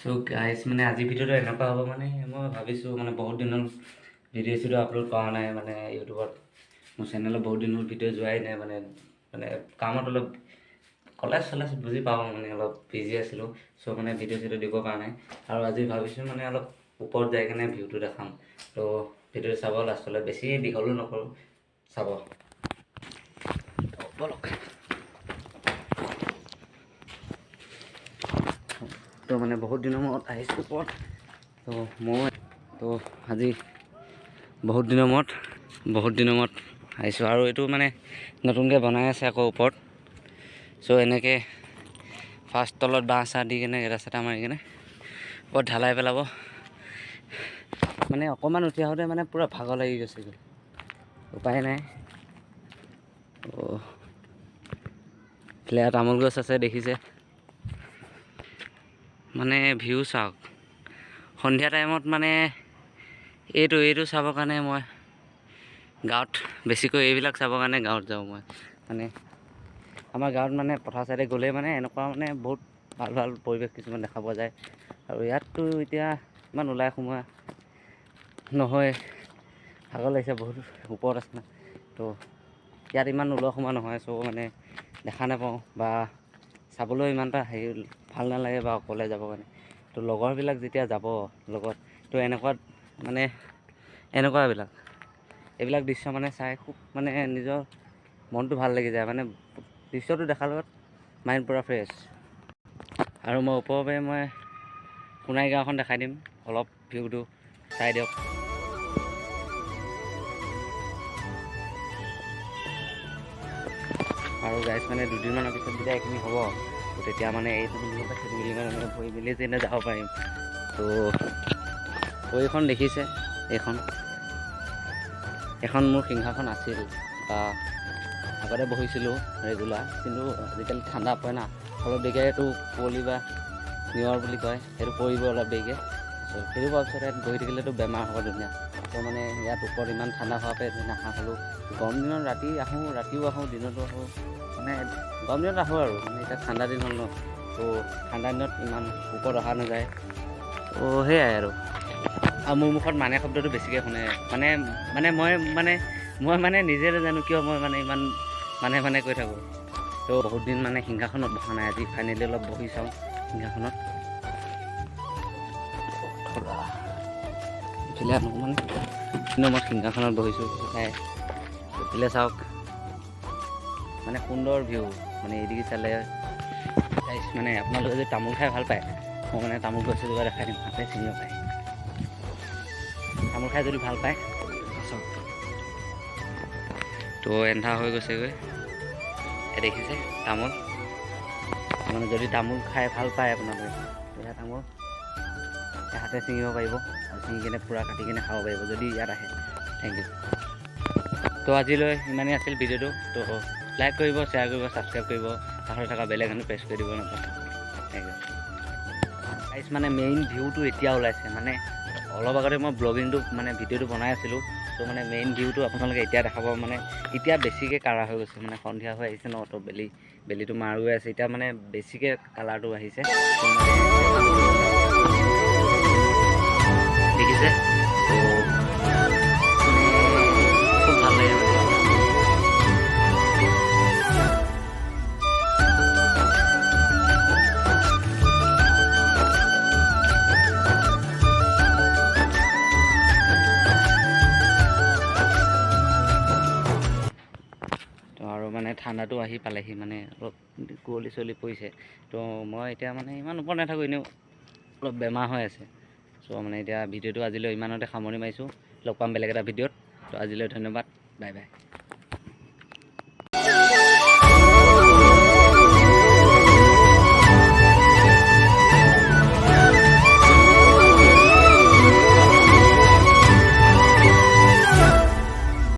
So guys মানে আজি ভিডিঅ'টো এনেকুৱা হ'ব মানে মই ভাবিছোঁ মানে বহুত দিন হ'ল ভিডিঅ' আপলোড কৰা নাই মানে ইউটিউবত মোৰ চেনেলত বহুত দিন হ'ল ভিডিঅ' যোৱাই নাই মানে মানে কামত অলপ কলেজ চলেজ বুজি পাওঁ মানে অলপ বিজি আছিলোঁ চ' মানে ভিডিঅ' দিব পৰা নাই আৰু আজি ভাবিছোঁ মানে অলপ ওপৰত যাই কিনে ভিউটো দেখাম ত' ভিডিঅ'টো চাব লাষ্টলৈ বেছি দীঘলো নকৰোঁ চাব বলক। তো মানে বহুত দিনৰ মূৰত আহিছোঁ ওপৰত তো আজি বহুত দিনৰ মূৰত আহিছোঁ আৰু এইটো মানে নতুনকৈ বনাই আছে আকৌ ওপৰত চ' এনেকৈ ফাৰ্ষ্ট তলত বাঁহ চাহ দি কিনে এটা চেটা মাৰি কিনে ওপৰত ঢালাই পেলাব মানে অকণমান উঠি আহোঁতে মানে পূৰা ভাগৰ লাগি গৈছেগৈ উপায় নাই। এইফালে তামোল গছ আছে দেখিছে মানে ভিউ চাওক সন্ধিয়া টাইমত মানে এইটো চাবৰ কাৰণে মই গাঁৱত বেছিকৈ এইবিলাক চাবৰ কাৰণে গাঁৱত যাওঁ মই মানে আমাৰ গাঁৱত মানে পথাৰ চাইডে গ'লে মানে এনেকুৱা মানে বহুত ভাল ভাল পৰিৱেশ কিছুমান দেখা পোৱা যায় আৰু ইয়াততো এতিয়া ইমান ওলাই সোমোৱা নহয় ভাগৰ লাগিছে বহুত ওপৰত আছে না তো ইয়াত ইমান ওলোৱা সোমোৱা নহয় চ' মানে দেখা নাপাওঁ বা চাবলৈ ইমান এটা হেৰি ভাল নালাগে বা অকলে যাব কাৰণে তো লগৰবিলাক যেতিয়া যাব লগত তো এইবিলাক দৃশ্য মানে চাই খুব মানে নিজৰ মনটো ভাল লাগি যায় মানে দৃশ্যটো দেখাৰ লগত মাইণ্ড পূৰা ফ্ৰেছ আৰু মই ওপৰৰ পৰা মই সোণাই গাঁওখন দেখাই দিম অলপ ভিউটো চাই দিয়ক। আৰু গাইজ মানে দুদিনমানৰ পিছত যেতিয়া এইখিনি হ'ব তো তেতিয়া মানে এইটো বিল্ডিঙৰ পৰা সেইটো বিল্ডিঙত মানে ভৰি মেলি যেনে যাব পাৰিম তো এইখন দেখিছে এখন মোৰ সিংহাসন আছিল বা আগতে বহিছিলোঁ ৰেগুলাৰ কিন্তু আজিকালি ঠাণ্ডা পৰে না অলপ দেৰিকৈ এইটো কুঁৱলী বা নিয়ৰ বুলি কয় সেইটো পৰিব অলপ দেৰিকৈ সেইটো পোৱাৰ পিছত ইয়াত বহি থাকিলেতো বেমাৰ হ'ব ধুনীয়া তো মানে ইয়াত ওপৰত ইমান ঠাণ্ডা হোৱাৰ পৰা নাহা হ'লোঁ গৰম দিনত ৰাতিও আহোঁ দিনতো আহোঁ মানে গৰম দিনত আহোঁ আৰু মানে এতিয়া ঠাণ্ডা দিন হ'ল ন তো ঠাণ্ডা দিনত ইমান ওপৰত অহা নাযায় তো সেয়াই আৰু মোৰ মুখত মানে শব্দটো বেছিকৈ শুনে মই নিজে নাজানো কিয় মই মানে ইমান মানে কৈ থাকোঁ তো বহুত দিন মানে সিংহাসনত বহা নাই আজি ফাইনেলি অলপ বহি চাওঁ সিংহাসনত ইফালে মানে মই সিংহাসনত বহিছোঁ চাই ইফালে চাওক মানে সুন্দৰ ভিউ মানে এদিকে চালে মানে আপোনালোকে যদি তামোল খাই ভাল পায় মই মানে তামোল গছ এজোপা দেখাই দিম হাতে ছিঙিব পায় তামোল খাই যদি ভাল পায় চাওক তো এন্ধা হৈ গৈছেগৈ দেখিছে তামোল মানে যদি তামোল খাই ভাল পায় আপোনালোকে তেতিয়া তামোল হাতে ছিঙিব পাৰিব আৰু ছিঙি কিনে পূৰা কাটি কিনে খাব পাৰিব যদি ইয়াত আহে। Thank you. তো আজিলৈ ইমানেই আছিল ভিডিঅ'টো তো লাইক কৰিব শ্বেয়াৰ কৰিব ছাবস্ক্ৰাইব কৰিব কাষত থকা বেল আইকনটো প্ৰেছ কৰি দিব নাপাহৰিব। থেংক ইউ গাইজ মানে মেইন ভিউটো এতিয়া ওলাইছে মানে অলপ আগতে মই ব্লগিংটো মানে ভিডিঅ'টো বনাই আছিলোঁ ত' মানে মেইন ভিউটো আপোনালোকে এতিয়া দেখাব মানে এতিয়া বেছিকৈ কাঢ়া হৈ গৈছে মানে সন্ধিয়া হৈ আহিছে ন তো বেলিটো মাৰ গৈ আছে এতিয়া মানে বেছিকৈ কালাৰটো আহিছে দেখিছে তো খুব ভাল লাগে মানে আৰু মানে ঠাণ্ডাটো আহি পালেহি মানে অলপ কুঁৱলী চুৱলী পৰিছে তো মই এতিয়া মানে ইমান ওপৰত নাথাকোঁ এনেও অলপ বেমাৰ হৈ আছে চ' মানে এতিয়া ভিডিঅ'টো আজিলৈ ইমানতে সামৰণি মাৰিছোঁ লগ পাম বেলেগ এটা ভিডিঅ'ত তো আজিলৈ ধন্যবাদ বাই বাই।